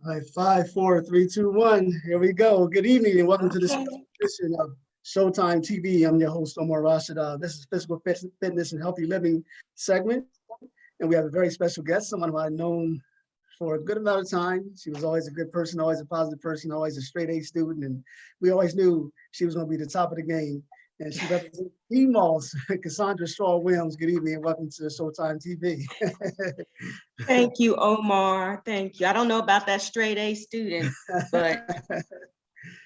All right, 5, 4, 3, 2, 1. Here we go. Good evening and welcome to this Okay. edition of Showtime TV. I'm your host, Omar Rashada. This is Physical Fitness and Healthy Living segment. And we have a very special guest, someone who I've known for a good amount of time. She was always a good person, always a positive person, always a straight A student. And we always knew she was going to be the top of the game. And she represents females, Cassandra Stroude-Wiliams. Good evening and welcome to Showtime TV. Thank you, Omar. Thank you. I don't know about that straight A student, but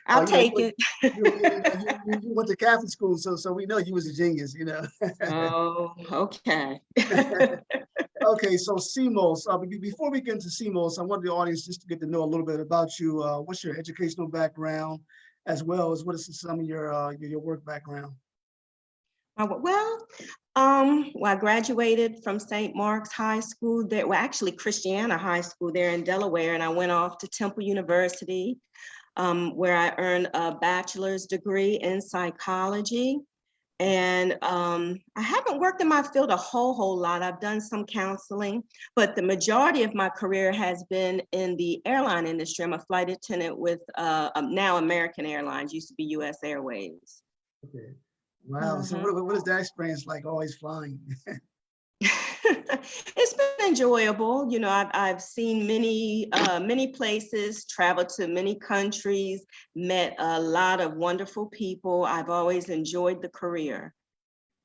I'll take it. You went to Catholic school, so we know you was a genius, you know. Oh, okay. Okay, so CMOS, before we get into CMOS, I want the audience just to get to know a little bit about you. What's your educational background, as well as what is some of your work background? Well, I graduated from St. Mark's High School there, well, actually Christiana High School there in Delaware, and I went off to Temple University, where I earned a bachelor's degree in psychology. And I haven't worked in my field a whole lot. I've done some counseling, but the majority of my career has been in the airline industry. I'm a flight attendant with now American Airlines, used to be US Airways. Okay. Wow. So what is that experience like, always flying? It's been enjoyable. You know, I've seen many places, traveled to many countries, met a lot of wonderful people. I've always enjoyed the career.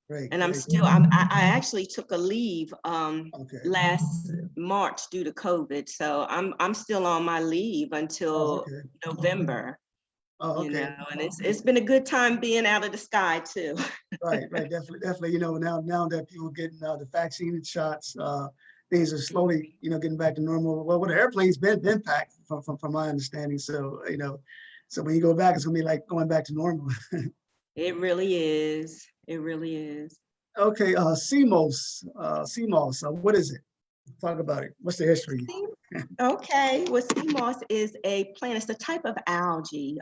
Great. And I'm great. still, I actually took a leave Okay. last March due to COVID. So I'm still on my leave until okay. November. Oh, You okay. know, and it's been a good time being out of the sky too. Right, definitely. You know, now that people getting the vaccine shots, things are slowly, getting back to normal. Well, the airplane's been packed from my understanding. So, so when you go back, it's gonna be like going back to normal. It really is. It really is. Okay, CMOS, what is it? Talk about it. What's the history? Okay, well, sea moss is a plant. It's a type of algae.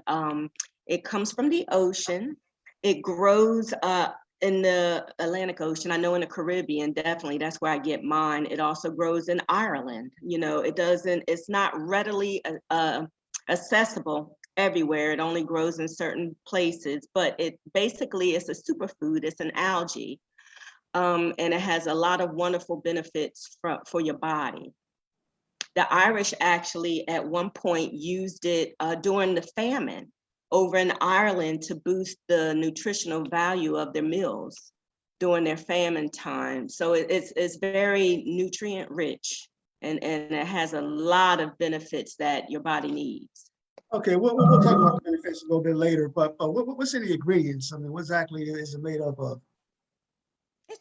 It comes from the ocean. It grows in the Atlantic Ocean. I know in the Caribbean, definitely, that's where I get mine. It also grows in Ireland. You know, it's not readily accessible everywhere. It only grows in certain places, but it basically is a superfood. It's an algae. And it has a lot of wonderful benefits for your body. The Irish actually at one point used it during the famine over in Ireland to boost the nutritional value of their meals during their famine time. So it's very nutrient rich, and it has a lot of benefits that your body needs. Okay, we'll talk about the benefits a little bit later, but what's in the ingredients? I mean, what exactly is it made up of?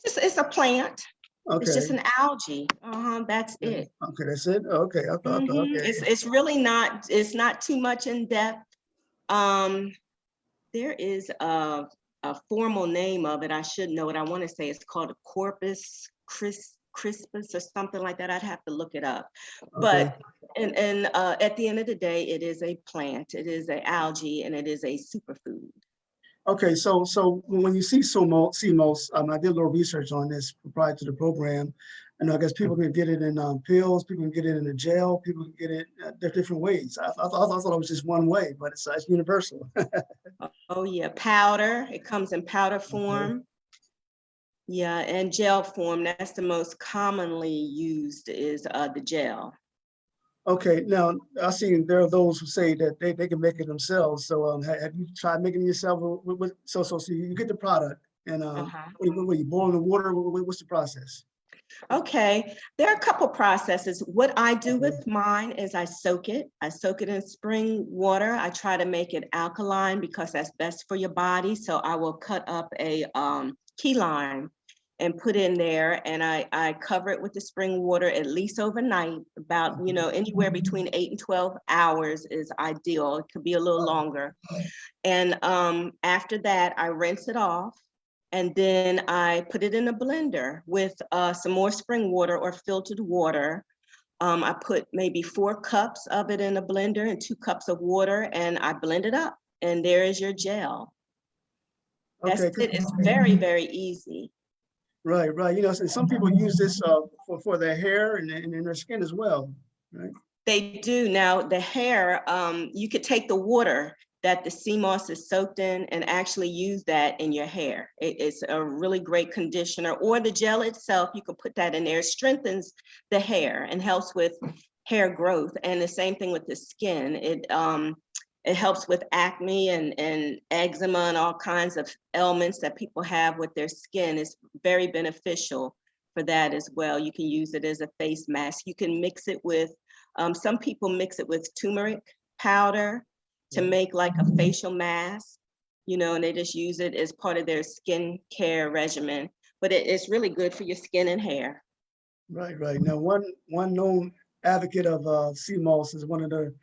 It's a plant. Okay. It's just an algae. That's it. Okay, that's it. Okay, I thought. Okay. It's really not. It's not too much in depth. There is a formal name of it. I should know it. I want to say it's called a Corpus crispus or something like that. I'd have to look it up. Okay. But and at the end of the day, it is a plant. It is an algae, and it is a superfood. Okay, so when you see CMOS, I did a little research on this prior to the program, and I guess people can get it in pills, people can get it in a gel, people can get it different ways. I thought it was just one way, but it's universal. Oh yeah, powder. It comes in powder form. Okay. Yeah, and gel form. That's the most commonly used is the gel. Okay, now I see there are those who say that they can make it themselves. So have you tried making it yourself? So you get the product and what you boil the water? What's the process? Okay, there are a couple processes. What I do with mine is I soak it. I soak it in spring water. I try to make it alkaline because that's best for your body. So I will cut up a key lime and put in there, and I cover it with the spring water at least overnight. About anywhere between 8 and 12 hours is ideal. It could be a little longer. And after that, I rinse it off. And then I put it in a blender with some more spring water or filtered water. I put maybe 4 cups of it in a blender and 2 cups of water, and I blend it up. And there is your gel. That's it. It's very, very easy. Right. So some people use this for their hair and their skin as well, right? They do. Now, the hair, you could take the water that the sea moss is soaked in and actually use that in your hair. It's a really great conditioner, or the gel itself, you can put that in there. It strengthens the hair and helps with hair growth. And the same thing with the skin. It helps with acne and eczema and all kinds of ailments that people have with their skin. It's very beneficial for that as well. You can use it as a face mask. You can mix it with, some people mix it with turmeric powder to make like a facial mask, and they just use it as part of their skin care regimen. But it's really good for your skin and hair. Right, right. Now, one known advocate of sea moss is one of the,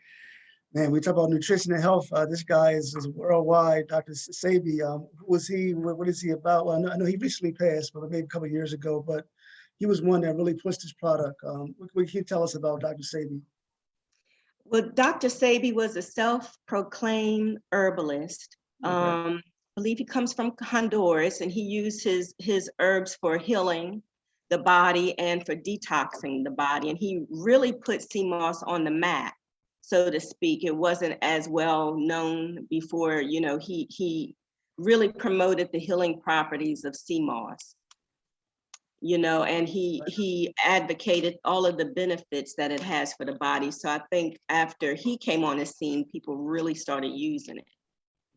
man, we talk about nutrition and health. This guy is worldwide, Dr. Sebi. Who was he? What is he about? Well, I know he recently passed, but maybe a couple of years ago, but he was one that really pushed this product. What can you tell us about Dr. Sebi? Well, Dr. Sebi was a self-proclaimed herbalist. Okay. I believe he comes from Honduras, and he used his herbs for healing the body and for detoxing the body. And he really put sea moss on the map, so to speak. It wasn't as well known before. He really promoted the healing properties of sea moss. And he advocated all of the benefits that it has for the body. So I think after he came on the scene, people really started using it.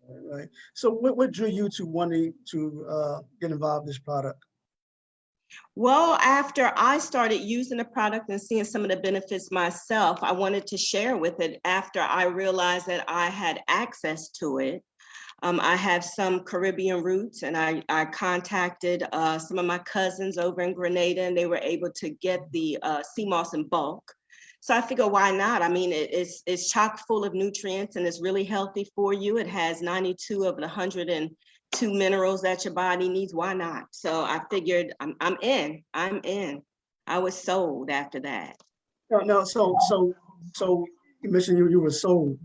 Right. So what drew you to wanting to get involved in this product? Well, after I started using the product and seeing some of the benefits myself, I wanted to share with it after I realized that I had access to it. I have some Caribbean roots, and I contacted some of my cousins over in Grenada, and they were able to get the sea moss in bulk. So I figure, why not? I mean, it's chock full of nutrients, and it's really healthy for you. It has 92 of the 102 minerals that your body needs. Why not? So I figured, I'm in. I was sold after that. No, so you mentioned you were sold.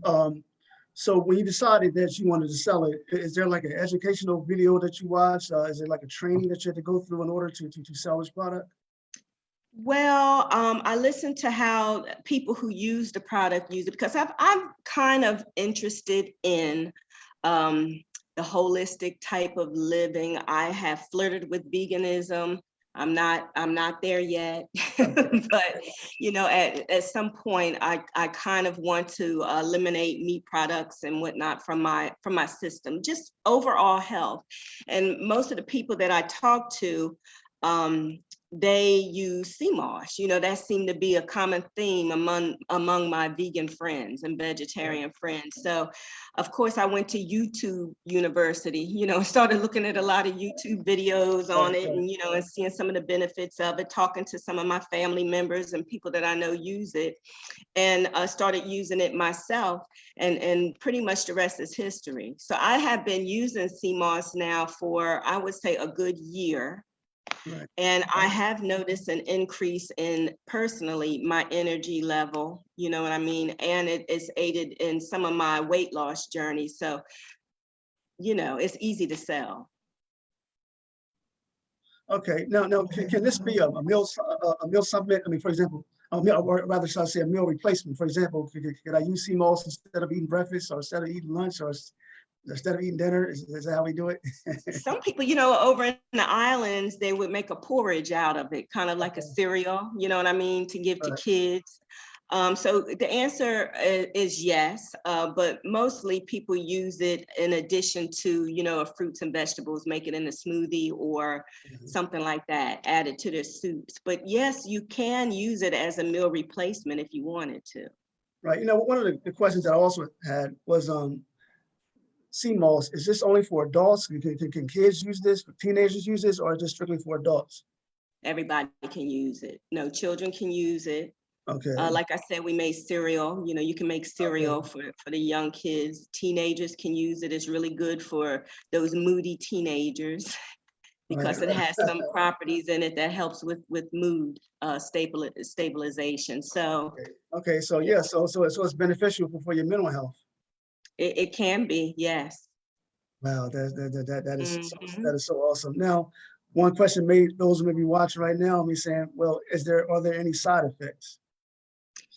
So when you decided that you wanted to sell it, is there like an educational video that you watched? Is it like a training that you had to go through in order to sell this product? Well, I listened to how people who use the product use it, because I'm kind of interested in the holistic type of living. I have flirted with veganism. I'm not there yet, but at some point, I kind of want to eliminate meat products and whatnot from my system, just overall health. And most of the people that I talk to, they use sea moss. That seemed to be a common theme among my vegan friends and vegetarian friends. So of course I went to YouTube University, started looking at a lot of YouTube videos on it, and and seeing some of the benefits of it, talking to some of my family members and people that I know use it, and started using it myself, and pretty much the rest is history. So I have been using sea moss now for, I would say, a good year. Right. And I have noticed an increase in, personally, my energy level, you know what I mean? And it's aided in some of my weight loss journey. So, it's easy to sell. Okay. Now, can this be a meal supplement? I mean, for example, a meal, or rather, should I say a meal replacement? For example, could I use sea moss instead of eating breakfast, or instead of eating lunch, or instead of eating dinner? Is that how we do it? Some people, over in the islands, they would make a porridge out of it, kind of like a cereal, you know what I mean, to give to kids. So the answer is yes, but mostly people use it in addition to, fruits and vegetables, make it in a smoothie or something like that, add it to their soups. But yes, you can use it as a meal replacement if you wanted to. Right. One of the questions that I also had was, sea moss, is this only for adults? Can kids use this? Teenagers use this, or just strictly for adults? Everybody can use it. No, children can use it. Okay. Like I said, we made cereal. You can make cereal for the young kids. Teenagers can use it. It's really good for those moody teenagers because it has some properties in it that helps with mood stabilization. So okay. So yeah, so it's beneficial for your mental health. It can be, yes. Wow, that is so awesome. Now, one question those who may be watching right now may saying, well, are there any side effects?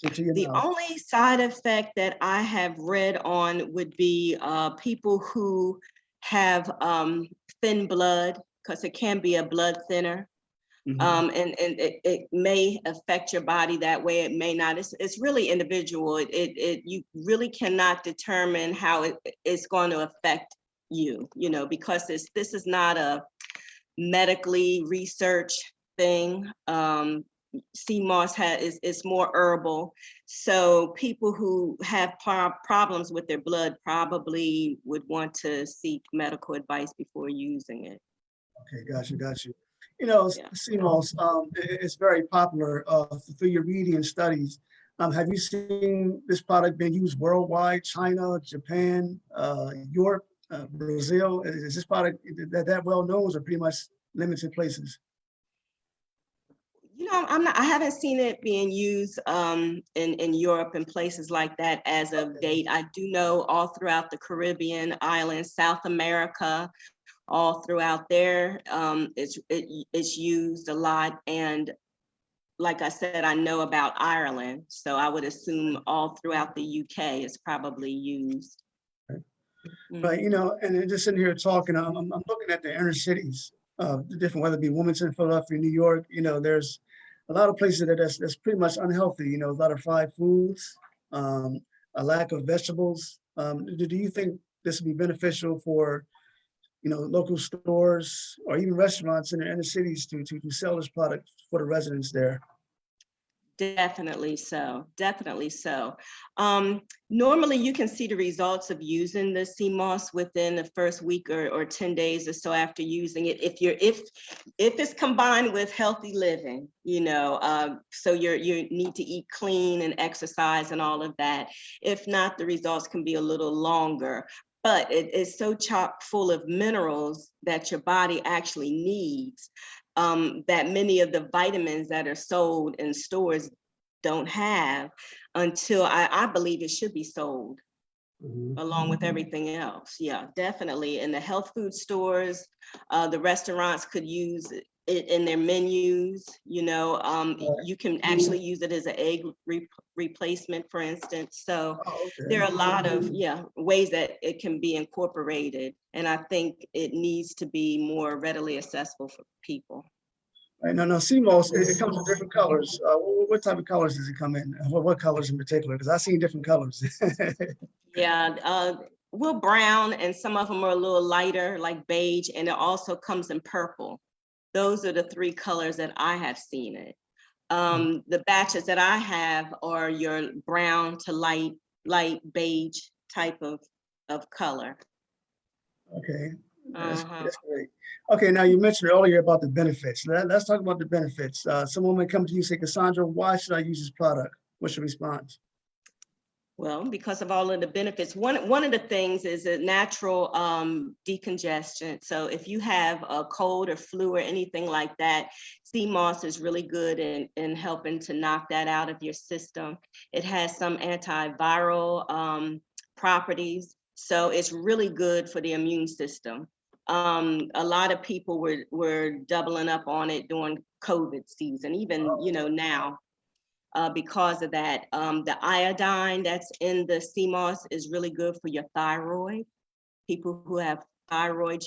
into your The mouth. only side effect that I have read on would be people who have thin blood, because it can be a blood thinner. Mhm. And it may affect your body that way. It may not. It's really individual. You really cannot determine how it's going to affect you, because this is not a medically researched thing. Sea moss is more herbal. So people who have problems with their blood probably would want to seek medical advice before using it. Okay, got you. Yeah. CMOS, it's very popular through your reading and studies. Have you seen this product being used worldwide, China, Japan, Europe, Brazil? Is this product that well known, or pretty much limited places? I haven't seen it being used in Europe and places like that as of date. I do know all throughout the Caribbean islands, South America, all throughout there, it's used a lot. And like I said, I know about Ireland, so I would assume all throughout the UK is probably used. Right, and then just sitting here talking, I'm looking at the inner cities, the different, whether it be Wilmington, Philadelphia, New York. There's a lot of places that's pretty much unhealthy. A lot of fried foods, a lack of vegetables. Do you think this would be beneficial for local stores or even restaurants in the inner cities to sell this product for the residents there? Definitely so. Definitely so. Normally, you can see the results of using the sea moss within the first week or 10 days or so after using it. If it's combined with healthy living, so you need to eat clean and exercise and all of that. If not, the results can be a little longer. But it is so chock full of minerals that your body actually needs. That many of the vitamins that are sold in stores don't have until I believe it should be sold along with everything else. Yeah, definitely. In the health food stores, the restaurants could use it in their menus. You can actually use it as an egg replacement, for instance. So there are a lot of ways that it can be incorporated, and I think it needs to be more readily accessible for people. Right, no, CMOS, it comes in different colors. What type of colors does it come in? What colors in particular? Because I've seen different colors. Yeah, well, brown, and some of them are a little lighter, like beige, and it also comes in purple. Those are the three colors that I have seen it. The batches that I have are your brown to light beige type of color. Okay, that's great. Okay, now you mentioned earlier about the benefits. Let's talk about the benefits. Someone may come to you and say, Cassandra, why should I use this product? What's your response? Well, because of all of the benefits. One of the things is a natural decongestant. So if you have a cold or flu or anything like that, sea moss is really good in helping to knock that out of your system. It has some antiviral properties. So it's really good for the immune system. A lot of people were doubling up on it during COVID season, even now. Because of that, the iodine that's in the sea moss is really good for your thyroid. People who have thyroid,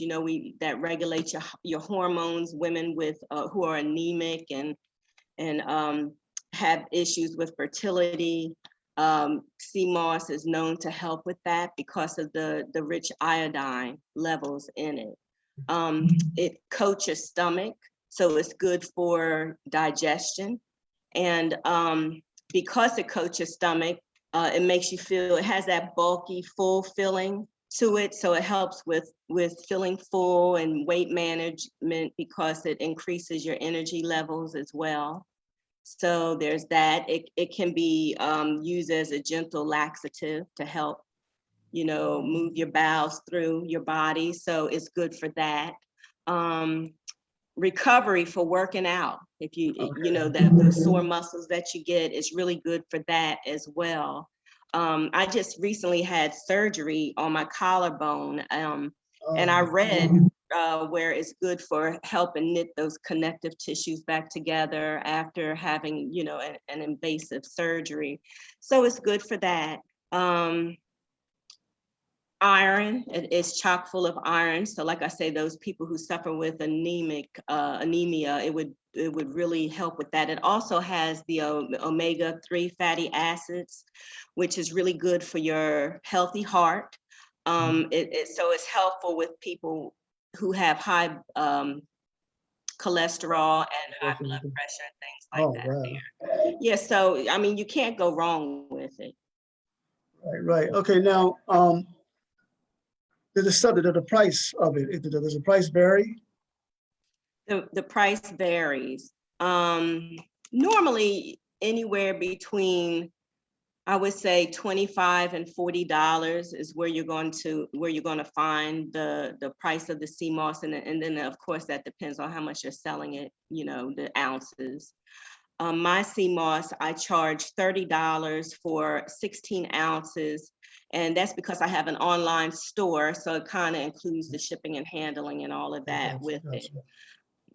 that regulate your hormones. Women with who are anemic and have issues with fertility. Sea moss is known to help with that because of the rich iodine levels in it. It coats your stomach, so it's good for digestion. And because it coats your stomach, it makes you feel, it has that bulky, full feeling to it. So it helps with feeling full and weight management because it increases your energy levels as well. So there's that. It can be used as a gentle laxative to help, move your bowels through your body. So it's good for that. Recovery for working out. If the sore muscles that you get is really good for that as well. I just recently had surgery on my collarbone, and I read where it's good for helping knit those connective tissues back together after having, you know, an invasive surgery. So it's good for that. Iron, it is chock full of iron. So like I say, those people who suffer with anemia, it would really help with that. It also has the omega-3 fatty acids, which is really good for your healthy heart. So it's helpful with people who have high cholesterol and high blood pressure and things like that. Wow. Yeah, so I mean, you can't go wrong with it. Right. Okay. Now, there's a subject of the price of it. Does the price vary? The price varies. Normally anywhere between, I would say, $25 and $40 is where you're going to find the price of the sea moss, and then of course that depends on how much you're selling it, you know, the ounces. My sea moss, I charge $30 for 16 ounces, and that's because I have an online store, so it kind of includes the shipping and handling and all of that with it.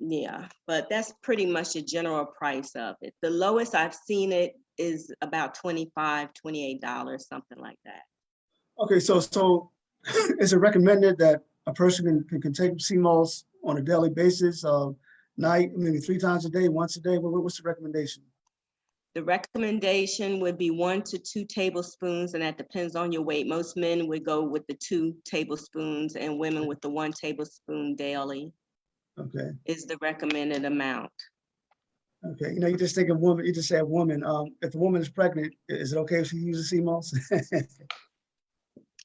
Yeah, but that's pretty much the general price of it. The lowest I've seen it is about $25, $28, something like that. Okay, so is it recommended that a person can take sea moss on a daily basis, night, maybe 3 times a day, once a day? What's the recommendation? The recommendation would be 1 to 2 tablespoons, and that depends on your weight. Most men would go with the 2 tablespoons, and women with the 1 tablespoon daily. Okay. Is the recommended amount. Okay, you know, you just think of woman, you just say a woman. If a woman is pregnant, is it okay if she uses sea moss?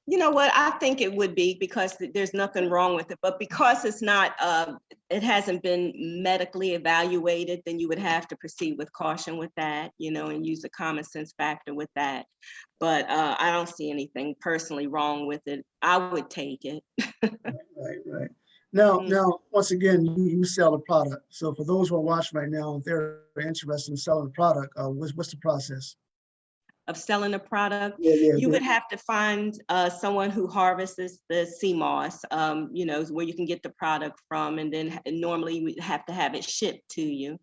You know what, I think it would be, because there's nothing wrong with it, but because it's not, it hasn't been medically evaluated, then you would have to proceed with caution with that, you know, and use a common sense factor with that. But I don't see anything personally wrong with it. I would take it. Right. Now, once again, you sell a product. So for those who are watching right now, if they're interested in selling a product, what's the process? Of selling a product, Yeah. you would have to find someone who harvests the sea moss, you know, where you can get the product from, and then normally you would have to have it shipped to you,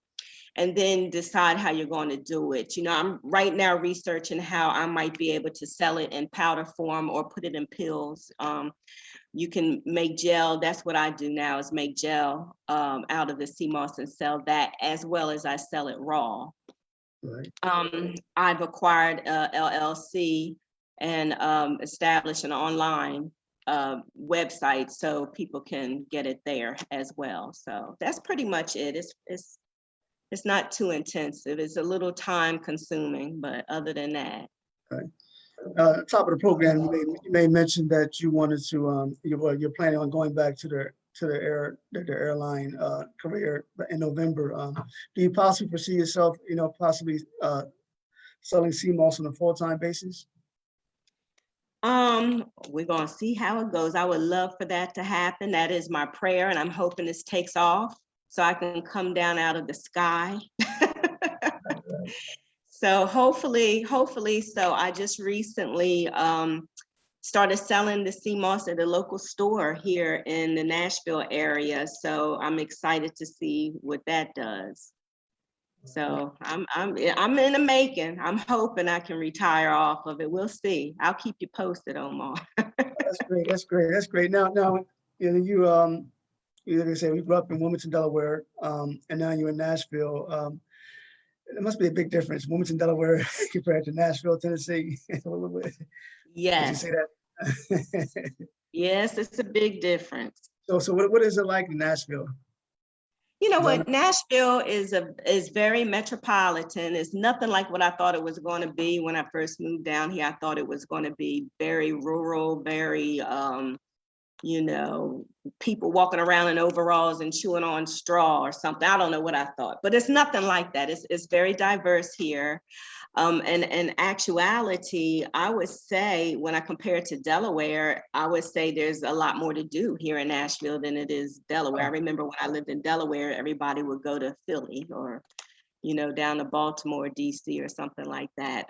and then decide how you're going to do it. You know, I'm right now researching how I might be able to sell it in powder form or put it in pills. You can make gel. That's what I do now, is make gel out of the sea moss and sell that, as well as I sell it raw. Right. I've acquired a LLC and established an online website so people can get it there as well. So that's pretty much it. It's not too intensive. It's a little time consuming, but other than that. Okay. Top of the program, you may mention that you wanted to, you're planning on going back to the airline career in November. Do you possibly foresee yourself, you know, possibly selling sea moss on a full-time basis? We're gonna see how it goes. I would love for that to happen. That is my prayer, and I'm hoping this takes off so I can come down out of the sky. So hopefully, so I just recently started selling the sea moss at a local store here in the Nashville area. So I'm excited to see what that does. So I'm in the making. I'm hoping I can retire off of it. We'll see. I'll keep you posted, Omar. That's great. Now, you know, like I said, we grew up in Wilmington, Delaware, and now you're in Nashville. It must be a big difference, Wilmington, Delaware, compared to Nashville, Tennessee. Would you say Yes, that? yes, it's a big difference. So what is it like in Nashville? You know what? Nashville is very metropolitan. It's nothing like what I thought it was going to be when I first moved down here. I thought it was going to be very rural, very you know, people walking around in overalls and chewing on straw or something. I don't know what I thought, but it's nothing like that. It's very diverse here. And in actuality, I would say, when I compare it to Delaware, I would say there's a lot more to do here in Nashville than it is Delaware. I remember when I lived in Delaware, everybody would go to Philly or, you know, down to Baltimore, DC or something like that.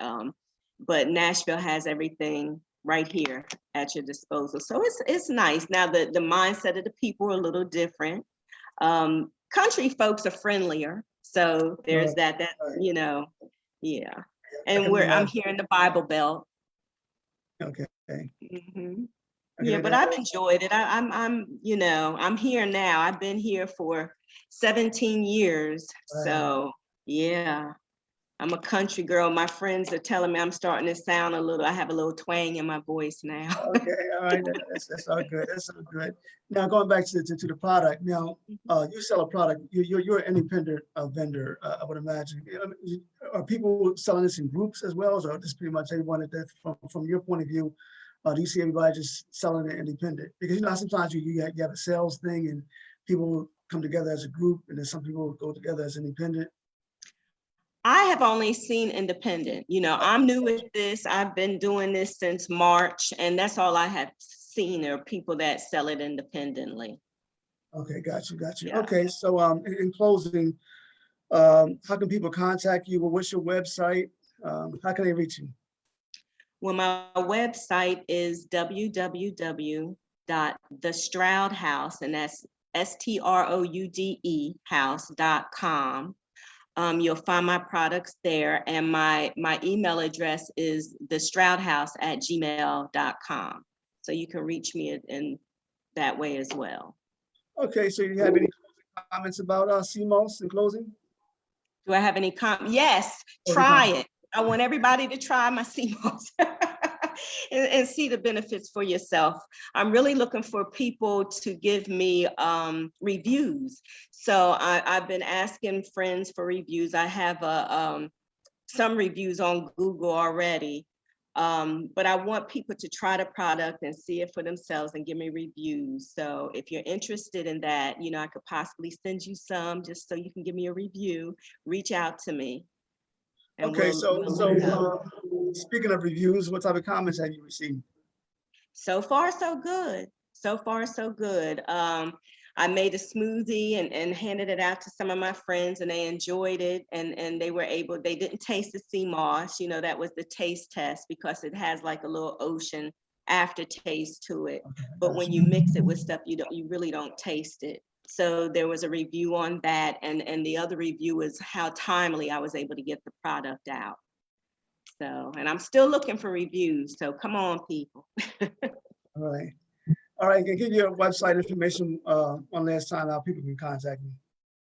But Nashville has everything right here at your disposal. So it's nice. Now the mindset of the people are a little different. Country folks are friendlier. So there's that, you know, yeah. And I'm here in the Bible Belt. Okay. Mm-hmm. Yeah, but I've enjoyed it. I'm, you know, I'm here now. I've been here for 17 years. So yeah, I'm a country girl. My friends are telling me I'm starting to sound I have a little twang in my voice now. Okay, all right, that's all good. That's all good. Now going back to the product. Now, you sell a product. You're an independent vendor. I would imagine. Are people selling this in groups as well, or just pretty much everyone that from your point of view? Do you see everybody just selling it independent? Because you know sometimes you have a sales thing and people come together as a group, and then some people go together as independent. I have only seen independent. You know, I'm new with this. I've been doing this since March, and that's all I have seen are people that sell it independently. Okay, got you. Yeah. Okay, so in closing, how can people contact you? Well, what's your website? How can they reach you? Well, my website is www.thestroudehouse, and that's STROUDE house.com. You'll find my products there, and my email address is thestroudehouse@gmail.com. So you can reach me in that way as well. Okay, so you have any comments about CMOS in closing? Do I have any Yes, try it. I want everybody to try my CMOS and see the benefits for yourself. I'm really looking for people to give me reviews. So I've been asking friends for reviews. I have some reviews on Google already, but I want people to try the product and see it for themselves and give me reviews. So if you're interested in that, you know, I could possibly send you some just so you can give me a review. Reach out to me. Okay, so speaking of reviews, what type of comments have you received? So far, so good. So far, so good. I made a smoothie and handed it out to some of my friends, and they enjoyed it. And they didn't taste the sea moss. You know, that was the taste test because it has like a little ocean aftertaste to it. But when you mix it with stuff, you really don't taste it. So there was a review on that, and the other review was how timely I was able to get the product out. So, and I'm still looking for reviews. So come on, people. All right. Can I give you your website information one last time how people can contact me?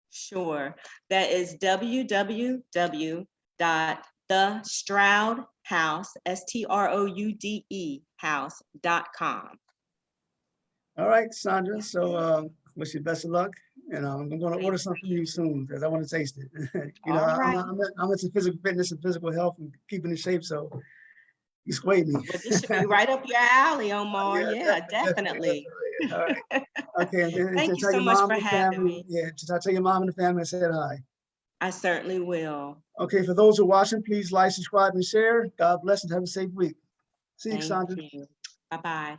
Sure. That is www.thestroudehouse, STROUDE house.com. All right, Sandra. So wish you best of luck. And I'm going to order something from you soon because I want to taste it. You know, I'm into physical fitness and physical health and keeping in shape. So you swayed me. Well, this should be right up your alley, Omar. Yeah, definitely. All right. Okay. And Thank you so much for having me. Yeah, I tell your mom and the family I said hi. I certainly will. Okay, for those who are watching, please like, subscribe, and share. God bless and have a safe week. See you, Cassandra. Thank you. Bye-bye.